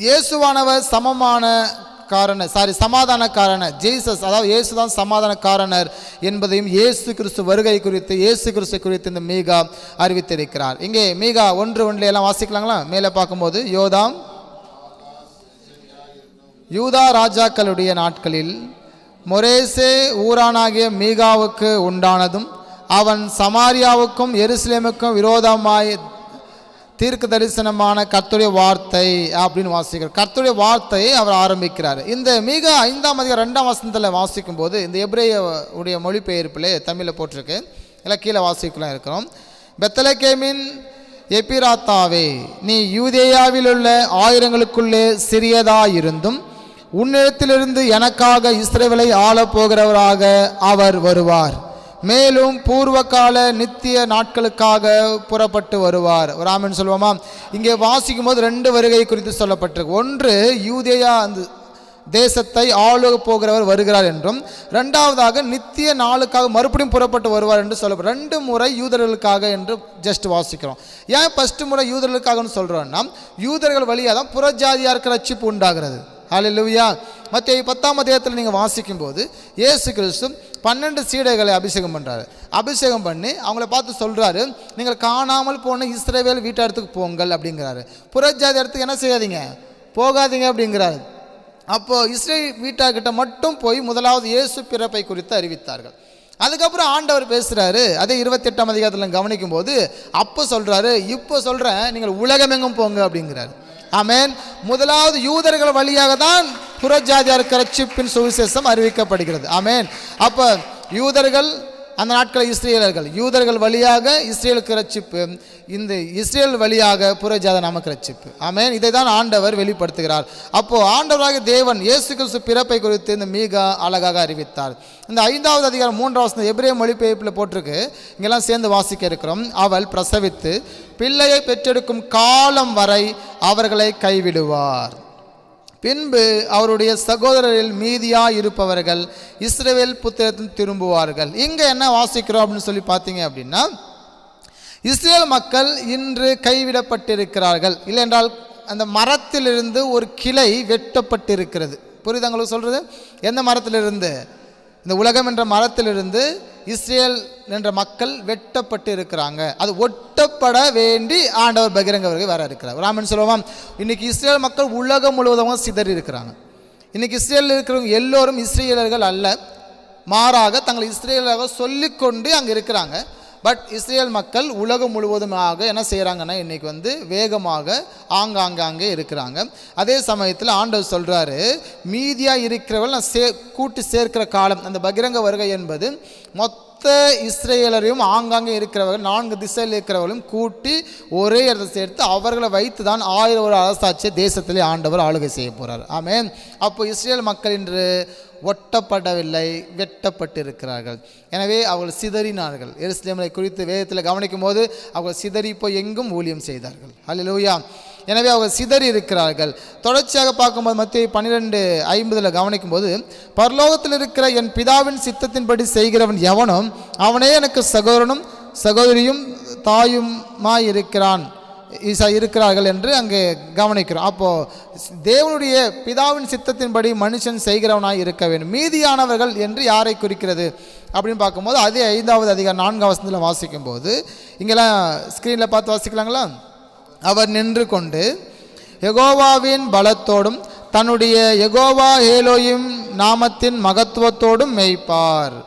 இயேசுவானவர் சமாதானக்காரனர். ஜீசஸ், அதாவது இயேசுதான் சமாதானக்காரனர் என்பதையும் இயேசு கிறிஸ்து வருகை குறித்து, இயேசு கிறிஸ்து குறித்து இந்த மீகா அறிவித்திருக்கிறார். இங்கே மீகா 1:1 எல்லாம் வாசிக்கலாங்களா? மேலே பார்க்கும்போது, யூதா ராஜாக்களுடைய நாட்களில் மொரேசே ஊரானாகிய மீகாவுக்கு உண்டானதும் அவன் சமாரியாவுக்கும் எருசலேமுக்கும் விரோதமாய் தீர்க்க தரிசனமான கர்த்தருடைய வார்த்தை அப்படின்னு வாசிக்கிறார். கர்த்தருடைய வார்த்தையை அவர் ஆரம்பிக்கிறார். இந்த மீகா 5ஆம் அதிகாரம் 2ஆம் வசனத்தில் வாசிக்கும் போது, இந்த எபிரேய உடைய மொழிபெயர்ப்பில் தமிழில் போட்டிருக்கு, எல்லாம் கீழே வாசிக்கலாம் இருக்கிறோம். பெத்லகேமின் எப்பிராத்தாவே, நீ யூதேயாவில் உள்ள ஆயிரங்களுக்குள்ளே சிறியதாயிருந்தும் உன்னிடத்திலிருந்து எனக்காக இஸ்ரவேலை ஆளப்போகிறவராக அவர் வருவார், மேலும் பூர்வகால நித்திய நாட்களுக்காக புறப்பட்டு வருவார். ஒரு ஆமென் சொல்லுவோமா? இங்கே வாசிக்கும் போது 2 வருகை குறித்து சொல்லப்பட்டிருக்கு. ஒன்று, யூதேயா அந்த தேசத்தை ஆள போகிறவர் வருகிறார் என்றும், 2வதாக நித்திய நாளுக்காக மறுபடியும் புறப்பட்டு வருவார் என்று சொல்லப்படும். 2 முறை யூதர்களுக்காக என்று ஜஸ்ட் வாசிக்கிறோம். ஏன் ஃபர்ஸ்ட் முறை யூதர்களுக்காகன்னு சொல்கிறோன்னா, யூதர்கள் வழியாக தான் புறஜாதியாருக்கு ரட்சிப்பு உண்டாகிறது. ஹல்லேலூயா. மத்தேயு 10ஆம் அதிகாரத்தில் நீங்கள் வாசிக்கும்போது இயேசு கிறிஸ்து 12 சீடைகளை அபிஷேகம் பண்ணுறாரு. அபிஷேகம் பண்ணி அவங்கள பார்த்து சொல்கிறாரு, நீங்கள் காணாமல் போன இஸ்ரவேல் வீட்டாரத்துக்கு போங்கள் அப்படிங்கிறாரு. புறஜாதி இடத்துக்கு என்ன செய்யாதீங்க, போகாதீங்க அப்படிங்கிறாரு. அப்போது இஸ்ரேல் வீட்டார்கிட்ட மட்டும் போய் முதலாவது இயேசு பிறப்பை குறித்து அறிவித்தார்கள். அதுக்கப்புறம் ஆண்டவர் பேசுகிறாரு. அதே 28ஆம் அதிகாரத்தில் கவனிக்கும் போது அப்போ சொல்கிறாரு, இப்போ சொல்கிறேன் நீங்கள் உலகமெங்கும் போங்க அப்படிங்கிறாரு. ஆமென். முதலாவது யூதர்கள் வழியாக தான் புறஜாதியாருக்கு ரட்சிப்பின் சுவிசேஷம் அறிவிக்கப்படுகிறது. ஆமென். அப்போ யூதர்கள் அந்த நாட்களில் இஸ்ரேலர்கள், யூதர்கள் வழியாக இஸ்ரேலுக்கு ரட்சிப்பு, இந்த இஸ்ரேல் வழியாக புறஜாதி நமக்கு ரட்சிப்பு. ஆமென். இதை தான் ஆண்டவர் வெளிப்படுத்துகிறார். அப்போது ஆண்டவராக தேவன் இயேசு கிறிஸ்து பிறப்பை குறித்து இந்த மீகா அழகாக அறிவித்தார். இந்த 5ஆவது அதிகாரம் 3ஆம் வசனம் எபிரேய மொழிபெயர்ப்பில் போட்டிருக்கு, இங்கெல்லாம் சேர்ந்து வாசிக்க இருக்கிறோம். அவள் பிரசவித்து பிள்ளையை பெற்றெடுக்கும் காலம் வரை அவர்களை கைவிடுவார், பின்பு அவருடைய சகோதரரில் மீதியாக இருப்பவர்கள் இஸ்ரவேல் புத்திரத்தில் திரும்புவார்கள். இங்கே என்ன வாசிக்கிறோம் அப்படின்னு சொல்லி பார்த்தீங்க அப்படின்னா, இஸ்ரேல் மக்கள் இன்று கைவிடப்பட்டிருக்கிறார்கள். இல்லை என்றால் அந்த மரத்திலிருந்து ஒரு கிளை வெட்டப்பட்டிருக்கிறது. புரியுது உங்களுக்கு சொல்கிறது? எந்த மரத்திலிருந்து? இந்த உலகம் என்ற மரத்திலிருந்து இஸ்ரேல் என்ற மக்கள் வெட்டப்பட்டு இருக்கிறாங்க. அது ஒட்டப்பட வேண்டி ஆண்டவர் பகிரங்க வருகை வர இருக்கிறார். ராமன் சொல்லுவான், இன்னைக்கு இஸ்ரேல் மக்கள் உலகம் முழுவதும் சிதறி இருக்கிறாங்க. இன்னைக்கு இஸ்ரேலில் இருக்கிறவங்க எல்லோரும் இஸ்ரேலர்கள் அல்ல, மாறாக தங்கள் இஸ்ரேலாக சொல்லிக்கொண்டு அங்கே இருக்கிறாங்க. பட் இஸ்ரேல் மக்கள் உலகம் முழுவதுமாக என்ன செய்கிறாங்கன்னா இன்றைக்கி வேகமாக ஆங்காங்கே இருக்கிறாங்க. அதே சமயத்தில் ஆண்டவர் சொல்கிறாரு, மீதியாக இருக்கிறவர்கள் நான் கூட்டி சேர்க்கிற காலம், அந்த பகிரங்க வருகை என்பது மொத்த இஸ்ரேலரையும் ஆங்காங்கே இருக்கிறவர்கள் 4 திசையில் இருக்கிறவர்களும் கூட்டி ஒரே இடத்தை சேர்த்து அவர்களை வைத்து தான் 1000 ஒரு அரசாட்சியை தேசத்திலே ஆண்டவர் ஆளுகை செய்ய போகிறார். ஆமென். அப்போ இஸ்ரேல் மக்கள் இன்று ஒட்டப்படவில்லை, வெட்டப்பட்டிருக்கிறார்கள். எனவே அவர்கள் சிதறினார்கள். எருசலேமை குறித்து வேதத்தில் கவனிக்கும் போது அவர்கள் சிதறி போய் எங்கும் ஊழியம் செய்தார்கள். ஹல்லேலூயா. எனவே அவர்கள் சிதறி இருக்கிறார்கள். தொடர்ச்சியாக பார்க்கும்போது மத்தேயு 12:50 கவனிக்கும் போது, பரலோகத்தில் இருக்கிற என் பிதாவின் சித்தத்தின்படி செய்கிறவன் எவனும் அவனே எனக்கு சகோதரனும் சகோதரியும் தாயுமாய் இருக்கிறார்கள் என்று அங்கே கவனிக்கிறோம். அப்போது தேவனுடைய பிதாவின் சித்தத்தின்படி மனுஷன் செய்கிறவனாய் இருக்க வேண்டும். மீதியானவர்கள் என்று யாரை குறிக்கிறது அப்படின்னு பார்க்கும்போது அதே 5ஆவது அதிகாரம் 4ஆம் வசனத்தில் வாசிக்கும் போது, இங்கெல்லாம் ஸ்க்ரீனில் பார்த்து வாசிக்கலாங்களா? அவர் நின்று கொண்டு யெகோவாவின் பலத்தோடும் தன்னுடைய யெகோவா ஏலோயிம் நாமத்தின் மகத்துவத்தோடும் மேய்ப்பார்.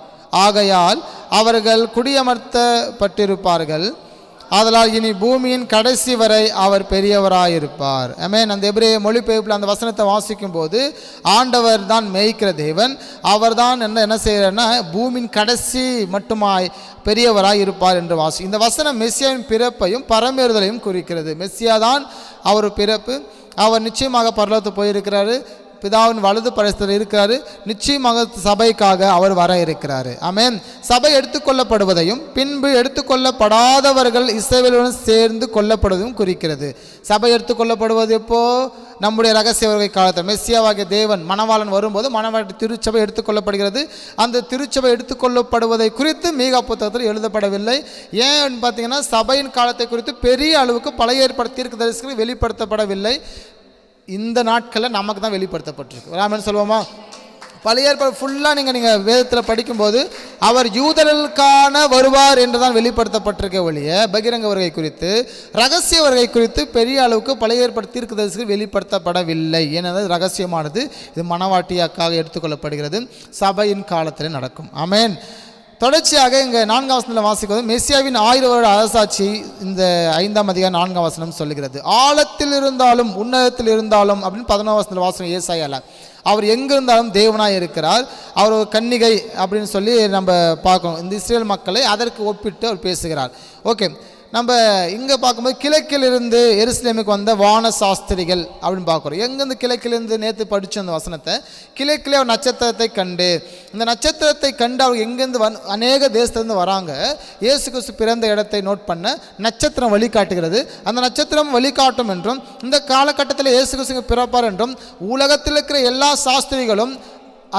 ஆகையால் அவர்கள் குடியமர்த்தப்பட்டிருப்பார்கள். ஆதலால் இனி பூமியின் கடைசி வரை அவர் பெரியவராயிருப்பார். ஆமென். அந்த எபிரேய மொழிபெயர்ப்பில் அந்த வசனத்தை வாசிக்கும் போது ஆண்டவர் தான் மேய்க்கிற தேவன். அவர் தான் என்ன செய்யறன்னா பூமியின் கடைசி மட்டுமாய் பெரியவராய் இருப்பார் என்று இந்த வசனம் மெஸ்ஸியாவின் பிறப்பையும் பரமேறுதலையும் குறிக்கிறது. மெஸ்ஸியா தான் அவர் பிறப்பு. அவர் நிச்சயமாக பரலோகத்துக்கு போயிருக்கிறாரு, பிதாவின் வலது பரிசுத்தத்தில் இருக்கிறாரு. நிச்சயமாக சபைக்காக அவர் வர இருக்கிறாரு. ஆமென். சபை எடுத்துக்கொள்ளப்படுவதையும் பின்பு எடுத்துக்கொள்ளப்படாதவர்கள் இஸ்ரவேலுடன் சேர்ந்து கொல்லப்படுவதையும் குறிக்கிறது. சபை எடுத்துக்கொள்ளப்படுவது எப்போ? நம்முடைய ரகசிய வருகை காலத்தில் மெஸ்ஸியாவாகிய தேவன் மணவாளன் வரும்போது மணவாட்டி திருச்சபை எடுத்துக்கொள்ளப்படுகிறது. அந்த திருச்சபை எடுத்துக்கொள்ளப்படுவதை குறித்து மீகா புத்தகத்தில் எழுதப்படவில்லை. ஏன் பார்த்தீங்கன்னா சபையின் காலத்தை குறித்து பெரிய அளவுக்கு பழைய ஏற்பாடு தீர்க்கதரிசிகள் வெளிப்படுத்தப்படவில்லை. இந்த நாட்களில் நமக்கு தான் வெளிப்படுத்தப்பட்டிருக்கு. ராமன் சொல்லுவோமா? பழைய ஏற்பாடு ஃபுல்லாக நீங்கள் வேதத்தில் படிக்கும்போது அவர் யூதர்களுக்கான வருவார் என்று தான் வெளிப்படுத்தப்பட்டிருக்க ஒழிய பகிரங்க வருகை குறித்து ரகசிய வருகை குறித்து பெரிய அளவுக்கு பழைய ஏற்பாடு தீர்க்கதரிசிகள் வெளிப்படுத்தப்படவில்லை. ஏனென்றால் ரகசியமானது இது மணவாட்டியாக்காக எடுத்துக்கொள்ளப்படுகிறது. சபையின் காலத்தில் நடக்கும். ஆமென். தொடர்ச்சியாக இங்கே 4ஆம் வசனத்தில் வாசிக்கிறது மெஸ்ஸியாவின் 1000 வருட அரசாட்சி இந்த 5ஆம் அதிகாரம் 4ஆம் வசனம் சொல்லுகிறது. ஆழத்தில் இருந்தாலும் உன்னதத்தில் இருந்தாலும் அப்படின்னு 11ஆம் வசனத்தில் வாசனம் ஏசாயால அவர் எங்கிருந்தாலும் தேவனாய் இருக்கிறார். அவர் ஒரு கன்னிகை அப்படின்னு சொல்லி நம்ம பார்க்கணும். இந்த இஸ்ரேல் மக்களை அதற்கு ஒப்பிட்டு அவர் பேசுகிறார். ஓகே, நம்ம இங்கே பார்க்கும்போது கிழக்கிலிருந்து எருசலேமுக்கு வந்த வான சாஸ்திரிகள் அப்படின்னு பார்க்குறோம். எங்கேருந்து கிழக்கிலிருந்து நேற்று படித்த அந்த வசனத்தை கிழக்கிலே ஒரு நட்சத்திரத்தை கண்டு இந்த நட்சத்திரத்தை கண்டு அவங்க எங்கேருந்து அநேக தேசத்துலேருந்து வராங்க. இயேசு கிறிஸ்து பிறந்த இடத்தை நோட் பண்ண நட்சத்திரம் வழிகாட்டுகிறது. அந்த நட்சத்திரம் வழிகாட்டும் என்றும் இந்த காலகட்டத்தில் இயேசு கிறிஸ்து பிறப்பார் என்றும் உலகத்தில் இருக்கிற எல்லா சாஸ்திரிகளும்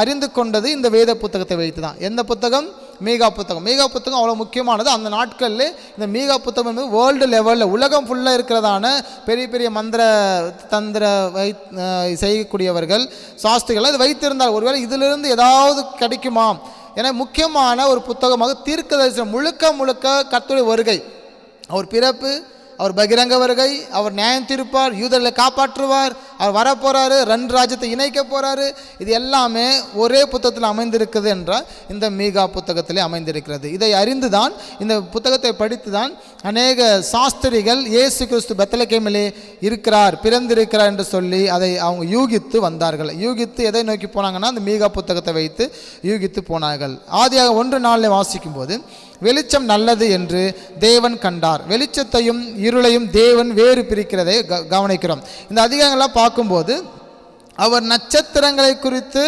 அறிந்து கொண்டது இந்த வேத புத்தகத்தை வைத்து தான். எந்த புத்தகம்? மீகா புத்தகம். மீகா புத்தகம் அவ்வளோ முக்கியமானது. அந்த நாட்களில் இந்த மீகா புத்தகம் என்பது வேர்ல்டு லெவலில் உலகம் ஃபுல்லாக இருக்கிறதான பெரிய பெரிய மந்திர தந்திர செய்யக்கூடியவர்கள் சாஸ்திரிகள் அது வைத்திருந்தால் ஒருவேளை இதிலிருந்து ஏதாவது கிடைக்குமா என முக்கியமான ஒரு புத்தகமாக தீர்க்கதரிசனம் முழுக்க முழுக்க கர்த்தருடைய வருகை, அவர் பிறப்பு, அவர் பகிரங்க வருகை, அவர் நியாயம் தீர்ப்பார், யூதர்களை காப்பாற்றுவார், அவர் வரப்போகிறாரு, 2 ராஜ்யத்தை இணைக்க போகிறாரு, இது எல்லாமே ஒரே புத்தகத்தில் அமைந்திருக்குது என்றால் இந்த மீகா புத்தகத்திலே அமைந்திருக்கிறது. இதை அறிந்து தான் இந்த புத்தகத்தை படித்து தான் அநேக சாஸ்திரிகள் இயேசு கிறிஸ்து பெத்லகேமிலே இருக்கிறார், பிறந்திருக்கிறார் என்று சொல்லி அதை அவங்க யூகித்து வந்தார்கள். யூகித்து எதை நோக்கி போனாங்கன்னா அந்த மீகா புத்தகத்தை வைத்து யூகித்து போனார்கள். ஆதியாக 1:4 வாசிக்கும் போது வெளிச்சம் நல்லது என்று தேவன் கண்டார். வெளிச்சத்தையும் இருளையும் தேவன் வேறு பிரிக்கிறதை கவனிக்கிறோம். இந்த அதிகாரங்கள்லாம் பார்க்கும்போது அவர் நட்சத்திரங்களை குறித்து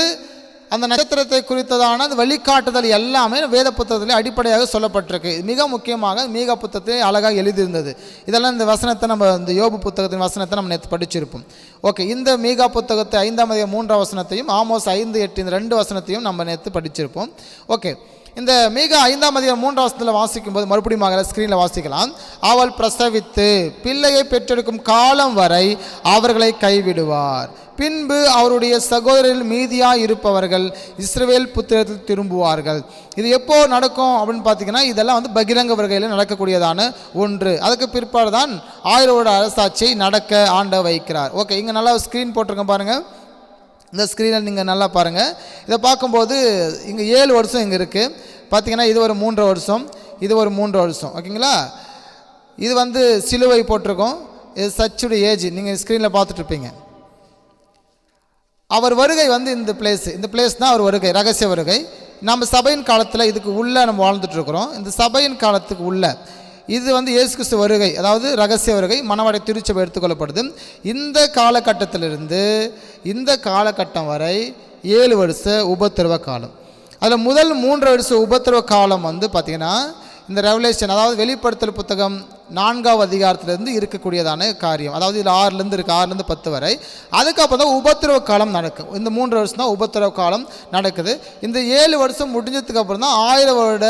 அந்த நட்சத்திரத்தை குறித்ததான அந்த வழிகாட்டுதல் எல்லாமே வேத புத்தகத்தில் அடிப்படையாக சொல்லப்பட்டிருக்கு. மிக முக்கியமாக மீகா புத்தகத்தை அழகாக எழுதியிருந்தது. இதெல்லாம் இந்த வசனத்தை நம்ம இந்த யோபு புத்தகத்தின் வசனத்தை நம்ம நேற்று படிச்சிருப்போம். ஓகே, இந்த மீகா புத்தகத்தை 5ஆம் அதிகாரம் 3ஆம் வசனத்தையும் ஆமோஸ் 5:8 இந்த 2 வசனத்தையும் நம்ம நேற்று படிச்சிருப்போம். ஓகே, இந்த மீகா 5ஆம் அதிகாரம் 3ஆம் வசனத்தில் வாசிக்கும்போது மறுபடியும் ஸ்க்ரீனில் வாசிக்கலாம். அவள் பிரசவித்து பிள்ளையை பெற்றெடுக்கும் காலம் வரை அவர்களை கைவிடுவார். பின்பு அவருடைய சகோதரர்கள் மீதியாக இருப்பவர்கள் இஸ்ரவேல் புத்திரத்தில் திரும்புவார்கள். இது எப்போ நடக்கும் அப்படின்னு பார்த்தீங்கன்னா இதெல்லாம் பகிரங்க வருகையில் நடக்கக்கூடியதான ஒன்று. அதுக்கு பிற்பாடு தான் 1000 வருட அரசாட்சியை நடக்க ஆண்ட வைக்கிறார். ஓகே, இங்கே நல்லா ஸ்க்ரீன் போட்டிருக்கேன் பாருங்கள். இந்த ஸ்க்ரீனில் நீங்கள் நல்லா பாருங்கள். இதை பார்க்கும்போது இங்கே 7 வருஷம் இங்கே இருக்குது. பார்த்தீங்கன்னா இது ஒரு 3 வருஷம், இது ஒரு 3 வருஷம். ஓகேங்களா? இது சிலுவை போட்டிருக்கோம். இது சச்சுடைய ஏஜ் நீங்கள் ஸ்க்ரீனில் பார்த்துட்ருப்பீங்க. அவர் வருகை இந்த பிளேஸ் தான் அவர் வருகை, ரகசிய வருகை. நம்ம சபையின் காலத்தில் இதுக்கு உள்ளே நம்ம வாழ்ந்துட்டுருக்குறோம். இந்த சபையின் காலத்துக்கு உள்ள இது இயேசு கிறிஸ்து வருகை, அதாவது ரகசிய வருகை, மணவாட்டி திருச்சபை எடுத்துக்கொள்ளப்படுது. இந்த காலகட்டத்திலிருந்து இந்த காலகட்டம் வரை 7 வருஷ உபத்திரவ காலம். அதில் முதல் 3 வருஷ உபத்திரவ காலம் பார்த்திங்கன்னா இந்த ரெவலேஷன், அதாவது வெளிப்படுத்தல் புத்தகம் 4ஆம் அதிகாரத்திலிருந்து இருக்கக்கூடியதான காரியம். அதாவது இதில் 6லேருந்து இருக்குது, 6லேருந்து 10 வரை. அதுக்கப்புறம் தான் உபத்திரவ காலம் நடக்கும். இந்த 3 வருஷம் தான் உபத்திரவ காலம் நடக்குது. இந்த 7 வருஷம் முடிஞ்சதுக்கு அப்புறம் தான் 1000 வருட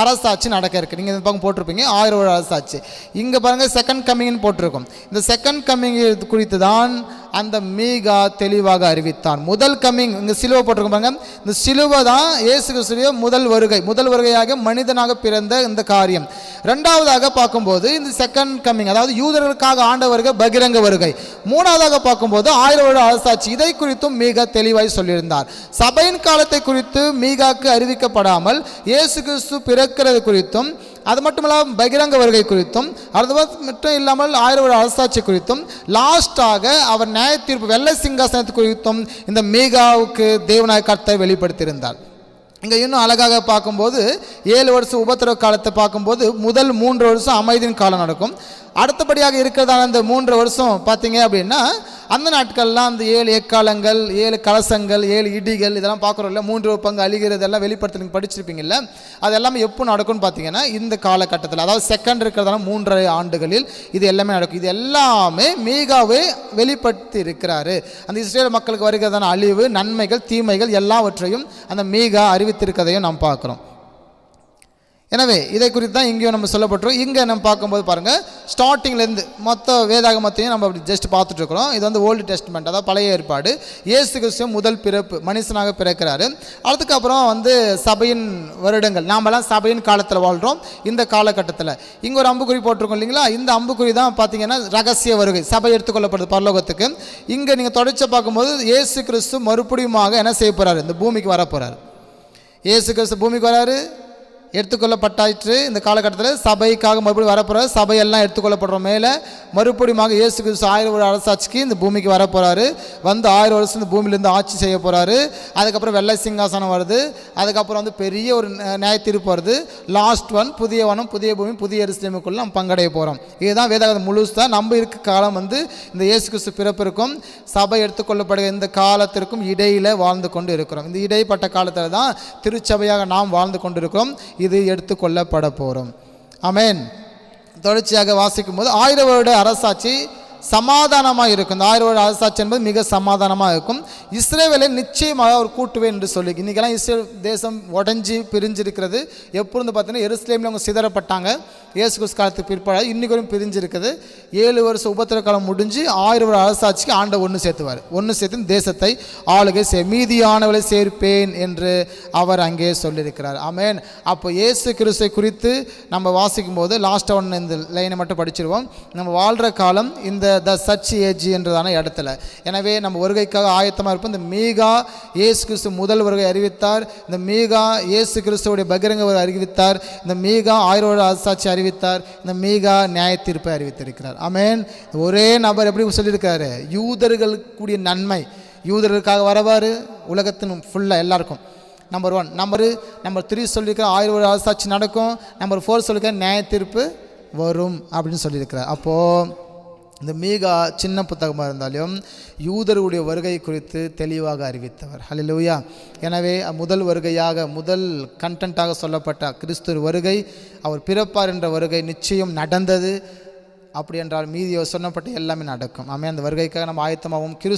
அரசாட்சி நடக்க இருக்குது. நீங்கள் இந்த பக்கம் போட்டிருப்பீங்க 1000 வருட அரசாட்சி. இங்கே பாருங்கள் செகண்ட் கம்மிங்னு போட்டிருக்கோம். இந்த செகண்ட் கம்மிங் குறித்து தான் அந்த மீகா தெளிவாக அறிவித்தான். முதல் கம்மிங், இங்கே சிலுவை போட்டிருக்கும் பாருங்க, இந்த சிலுவை தான் இயேசு கிறிஸ்துவின் முதல் வருகையாக மனிதனாக பிறந்த இந்த காரியம். ரெண்டாவதாக பார்க்கும்போது இந்த செகண்ட் கம்மிங், அதாவது யூதர்களுக்காக ஆண்ட வருகை, பகிரங்க வருகை. மூணாவதாக பார்க்கும்போது 1000 வருட அரசாட்சி. இதை குறித்தும் மீகா தெளிவாய் சொல்லியிருந்தார். சபையின் காலத்தை குறித்து மீகாக்கு அறிவிக்கப்படாமல் இயேசு கிறிஸ்து பிறக்கிறது குறித்தும், அது மட்டுமல்லாமல் பகிரங்க வருகை குறித்தும், அது மட்டும் இல்லாமல் 1000 வருட அரசாட்சி குறித்தும், லாஸ்டாக அவர் நியாய தீர்ப்பு வெள்ளை சிங்காசனத்து குறித்தும் இந்த மீகாவுக்கு தேவனாய கர்த்தர் வெளிப்படுத்தியிருந்தார். இங்கே இன்னும் அழகாக பார்க்கும்போது 7 வருஷம் உபத்திரவ காலத்தை பார்க்கும்போது முதல் 3 வருஷம் அமைதியின் காலம் நடக்கும். அடுத்தபடியாக இருக்கிறதான அந்த 3 வருஷம் பார்த்தீங்க அப்படின்னா, அந்த நாட்கள்லாம் அந்த 7 எக்காலங்கள், 7 கலசங்கள், 7 இடிகள், இதெல்லாம் பார்க்குறோம்ல, 3 பங்கு அழிகிறதெல்லாம் வெளிப்படுத்தி நீங்கள் படிச்சிருப்பீங்கல்ல. அது எல்லாமே எப்போ நடக்கும்னு பார்த்தீங்கன்னா இந்த காலகட்டத்தில், அதாவது செகண்ட் இருக்கிறதான 3.5 ஆண்டுகளில் இது எல்லாமே நடக்கும். இது எல்லாமே மீகாவே வெளிப்படுத்தி இருக்கிறாரு. அந்த இஸ்ரேல் மக்களுக்கு வருகிறதான அழிவு, நன்மைகள், தீமைகள் எல்லாவற்றையும் அந்த மீகா அறிவித்திருக்கிறதையும் நாம் பார்க்குறோம். எனவே இதை குறித்து தான் இங்கேயும் நம்ம சொல்லப்பட்டிருக்கோம். இங்கே நம்ம பார்க்கும்போது பாருங்கள், ஸ்டார்டிங்லேருந்து மொத்த வேதாகமத்தையும் நம்ம அப்படி ஜஸ்ட் பார்த்துட்ருக்குறோம். இது வந்து ஓல்டு டெஸ்ட்மெண்ட், அதாவது பழைய ஏற்பாடு. இயேசு கிறிஸ்து முதல் பிறப்பு, மனுஷனாக பிறக்கிறாரு. அதுக்கப்புறம் வந்து சபையின் வருடங்கள், நாமெல்லாம் சபையின் காலத்தில் வாழ்கிறோம். இந்த காலகட்டத்தில் இங்கே ஒரு அம்புக்குறி போட்டிருக்கோம் இல்லைங்களா, இந்த அம்புக்குறி தான் பார்த்தீங்கன்னா ரகசிய வருகை, சபை எடுத்துக்கொள்ளப்படுது பரலோகத்துக்கு. இங்கே நீங்கள் தொடர்ச்சி பார்க்கும்போது இயேசு கிறிஸ்து மறுபடியுமாக என்ன செய்ய போகிறாரு, இந்த பூமிக்கு வரப்போகிறார். இயேசு கிறிஸ்து பூமிக்கு வராரு, எடுத்துக்கொள்ளப்பட்டாயிற்று. இந்த காலகட்டத்தில் சபைக்காக மறுபடியும் வரப்போகிறார். சபையெல்லாம் எடுத்துக்கொள்ளப்படுற மேலே மறுபடியுமாக இயேசு கிறிஸ்து 1000 வருட அரசாட்சிக்கு இந்த பூமிக்கு வரப்போகிறாரு. வந்து 1000 வருஷம் இந்த பூமியிலேருந்து ஆட்சி செய்ய போகிறாரு. அதுக்கப்புறம் வெள்ளை சிங்காசனம் வருது. அதுக்கப்புறம் வந்து பெரிய ஒரு நியாய தீர்ப்பு வருது. லாஸ்ட் ஒன், புதிய வனம், புதிய பூமி, புதிய எருசலேமுக்குள்ள நம்ம பங்கடைய போகிறோம். இதுதான் வேதாகமம் முழுசாக. நம்ம இருக்க காலம் வந்து இந்த இயேசு கிறிஸ்து பிறப்பிற்கும் சபை எடுத்துக்கொள்ளப்படுகிற இந்த காலத்திற்கும் இடையில் வாழ்ந்து கொண்டு இருக்கிறோம். இந்த இடைப்பட்ட காலத்தில் தான் திருச்சபையாக நாம் வாழ்ந்து கொண்டு இருக்கிறோம். இது எடுத்துக்கொள்ளப்பட போகிறோம். ஆமென். தொடர்ச்சியாக வாசிக்கும் போது 1000 வருட அரசாட்சி சமாதானமாக இருக்கும். இந்த 1000 வருட அரசாட்சி என்பது மிக சமாதானமாக இருக்கும். இஸ்ரேவேலை நிச்சயமாக அவர் கூட்டுவேன் என்று சொல்லி, இன்றைக்கெல்லாம் இஸ்ரேல் தேசம் உடஞ்சி பிரிஞ்சிருக்கிறது. எப்பொழுது பார்த்தீங்கன்னா எருசலேமில் அவங்க சிதறப்பட்டாங்க. இயேசு கிறிஸ்து காலத்துக்கு பிற்பாடு இன்றைக்கு வரையும் பிரிஞ்சிருக்குது. 7 வருஷம் உபத்திர காலம் முடிஞ்சு 1000 வருட அரசாட்சிக்கு ஆண்ட ஒன்று சேர்த்துவார். ஒன்று சேர்த்து தேசத்தை ஆளுகை மீதியானவளை சேர்ப்பேன் என்று அவர் அங்கே சொல்லியிருக்கிறார். ஆமென். அப்போ இயேசு கிறிஸ்துவை குறித்து நம்ம வாசிக்கும் போது லாஸ்ட்டாக ஒன்று இந்த லைனை மட்டும் படிச்சிருவோம். நம்ம வாழ்கிற காலம் இந்த த சர்ச் ஏஜ் என்றதான இடத்துல. எனவே நம்ம வருகைக்காக ஆயத்தமாக இருப்போம். இந்த மீகா இயேசு கிறிஸ்து முதல் வருகை அறிவித்தார். இந்த மீகா இயேசு கிறிஸ்துவோடைய பகிரங்க வருகை அறிவித்தார். இந்த மீகா 1000 வருட அரசாட்சி அறிவித்தார். இந்த மீகா நியாய தீர்ப்பை அறிவித்திருக்கிறார். ஆமென். ஒரே நபர் எப்படி சொல்லியிருக்காரு, யூதர்களுக்குரிய நன்மை, யூதர்களுக்காக வரவாறு உலகத்தின் ஃபுல்லாக எல்லாருக்கும். நம்பர் 1. நம்பர் 3 சொல்லியிருக்கிற 1000 வருட அரசாட்சி நடக்கும். நம்பர் 4 சொல்லியிருக்கிற நியாய தீர்ப்பு வரும் அப்படின்னு சொல்லியிருக்கிறார். அப்போது இந்த மீகா சின்ன புத்தகமாக இருந்தாலும் யூதருடைய வருகை குறித்து தெளிவாக அறிவித்தவர். ஹல்லேலூயா. எனவே முதல் வருகையாக, முதல் கண்டென்ட்டாக சொல்லப்பட்ட கிறிஸ்து வருகை, அவர் பிறப்பார் என்ற வருகை நிச்சயம் நடந்தது. அப்படி என்றால் மீதி சொன்னப்பட்ட எல்லாமே நடக்கும். ஆமென். அந்த வருகைக்காக நம்ம ஆயத்தமாகவும் கிறிஸ்து